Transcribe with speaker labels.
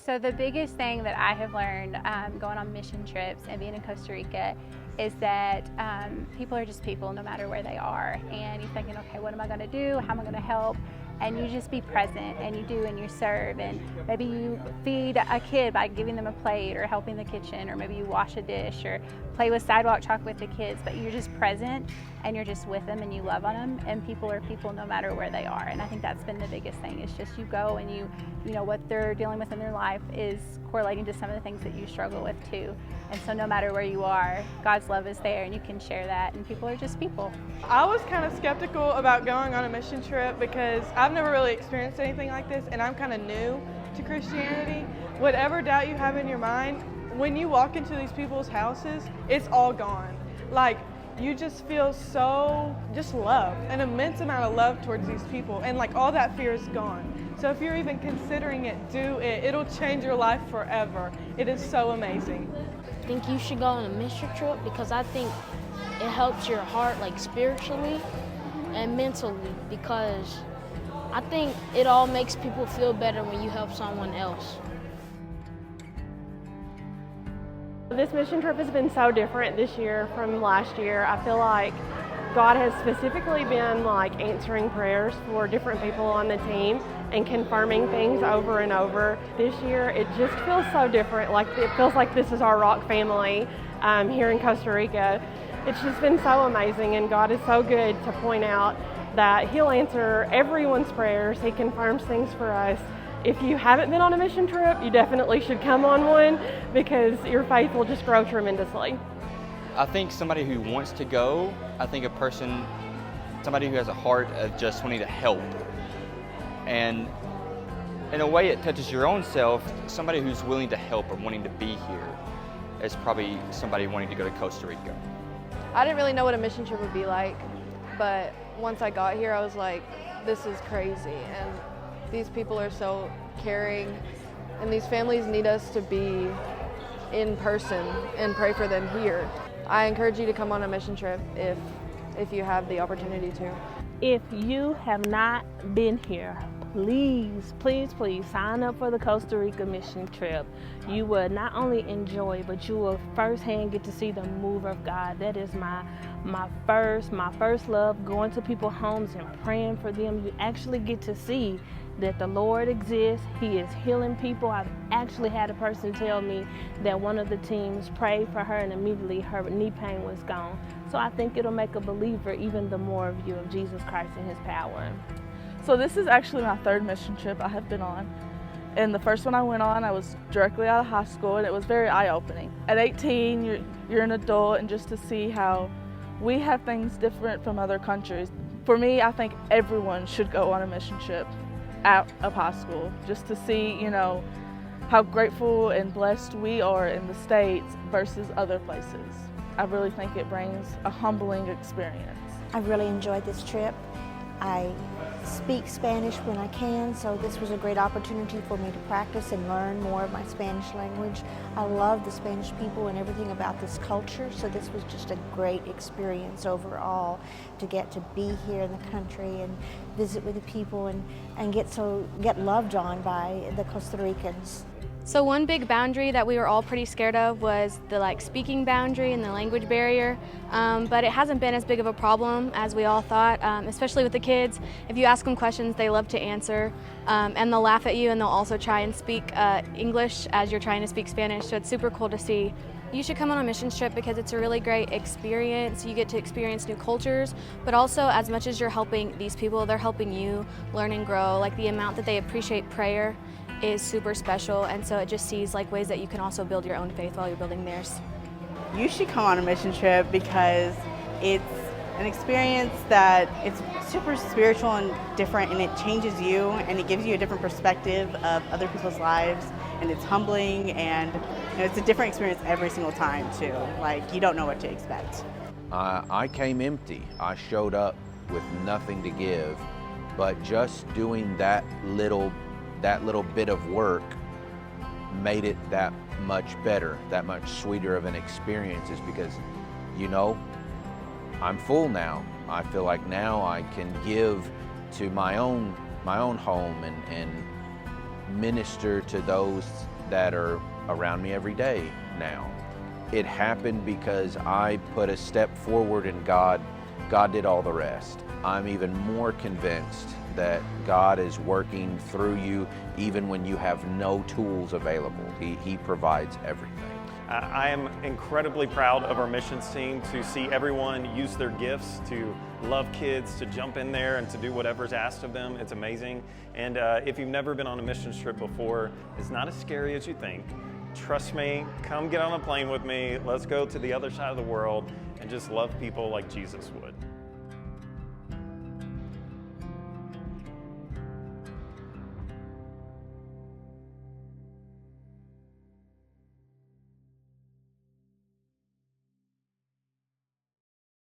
Speaker 1: So the biggest thing that I have learned going on mission trips and being in Costa Rica is that people are just people no matter where they are. And you're thinking, okay, what am I going to do? How am I going to help? And you just be present, and you do, and you serve, and maybe you feed a kid by giving them a plate or helping the kitchen, or maybe you wash a dish or play with sidewalk chalk with the kids, but you're just present and you're just with them and you love on them, and people are people no matter where they are. And I think that's been the biggest thing, is just you go and you know what they're dealing with in their life is correlating to some of the things that you struggle with too. And so no matter where you are, God's love is there and you can share that, and people are just people.
Speaker 2: I was kind of skeptical about going on a mission trip because I've never really experienced anything like this, and I'm kind of new to Christianity. Whatever doubt you have in your mind, when you walk into these people's houses, it's all gone. Like, you just feel so love, an immense amount of love towards these people, and like all that fear is gone. So if you're even considering it, do it. It'll change your life forever. It is so amazing.
Speaker 3: I think you should go on a mission trip because I think it helps your heart, like spiritually and mentally, because I think it all makes people feel better when you help someone else.
Speaker 4: This mission trip has been so different this year from last year. I feel like God has specifically been like answering prayers for different people on the team and confirming things over and over. This year it just feels so different. Like, it feels like this is our rock family here in Costa Rica. It's just been so amazing, and God is so good to point out that He'll answer everyone's prayers. He confirms things for us. If you haven't been on a mission trip, you definitely should come on one, because your faith will just grow tremendously.
Speaker 5: I think somebody who wants to go, I think somebody who has a heart of just wanting to help. And in a way it touches your own self. Somebody who's willing to help or wanting to be here is probably somebody wanting to go to Costa Rica.
Speaker 6: I didn't really know what a mission trip would be like, but once I got here I was like, this is crazy, and these people are so caring, and these families need us to be in person and pray for them here. I encourage you to come on a mission trip if you have the opportunity to.
Speaker 7: If you have not been here, please, please, please sign up for the Costa Rica mission trip. You will not only enjoy, but you will firsthand get to see the move of God. That is my first love, going to people's homes and praying for them. You actually get to see that the Lord exists. He is healing people. I've actually had a person tell me that one of the teams prayed for her and immediately her knee pain was gone. So I think it'll make a believer even the more of you of Jesus Christ and His power.
Speaker 8: So this is actually my third mission trip I have been on. And the first one I went on, I was directly out of high school, and it was very eye-opening. At 18, you're an adult, and just to see how we have things different from other countries. For me, I think everyone should go on a mission trip out of high school, just to see, how grateful and blessed we are in the States versus other places. I really think it brings a humbling experience.
Speaker 9: I really enjoyed this trip. I speak Spanish when I can, so this was a great opportunity for me to practice and learn more of my Spanish language. I love the Spanish people and everything about this culture, so this was just a great experience overall to get to be here in the country and visit with the people and get loved on by the Costa Ricans.
Speaker 10: So one big boundary that we were all pretty scared of was the speaking boundary and the language barrier, but it hasn't been as big of a problem as we all thought, especially with the kids. If you ask them questions, they love to answer, and they'll laugh at you, and they'll also try and speak English as you're trying to speak Spanish, so it's super cool to see. You should come on a mission trip because it's a really great experience. You get to experience new cultures, but also as much as you're helping these people, they're helping you learn and grow. Like, the amount that they appreciate prayer is super special, and so it just sees ways that you can also build your own faith while you're building theirs.
Speaker 11: You should come on a mission trip because it's an experience that it's super spiritual and different, and it changes you and it gives you a different perspective of other people's lives, and it's humbling, and it's a different experience every single time too. You don't know what to expect.
Speaker 12: I came empty. I showed up with nothing to give, but just doing that little bit of work made it that much better, that much sweeter of an experience, is because, I'm full now. I feel like now I can give to my own home and minister to those that are around me every day now. It happened because I put a step forward and God did all the rest. I'm even more convinced that God is working through you even when you have no tools available. He provides everything.
Speaker 13: I am incredibly proud of our missions team to see everyone use their gifts to love kids, to jump in there and to do whatever's asked of them. It's amazing. And if you've never been on a missions trip before, it's not as scary as you think. Trust me, come get on a plane with me. Let's go to the other side of the world and just love people like Jesus would.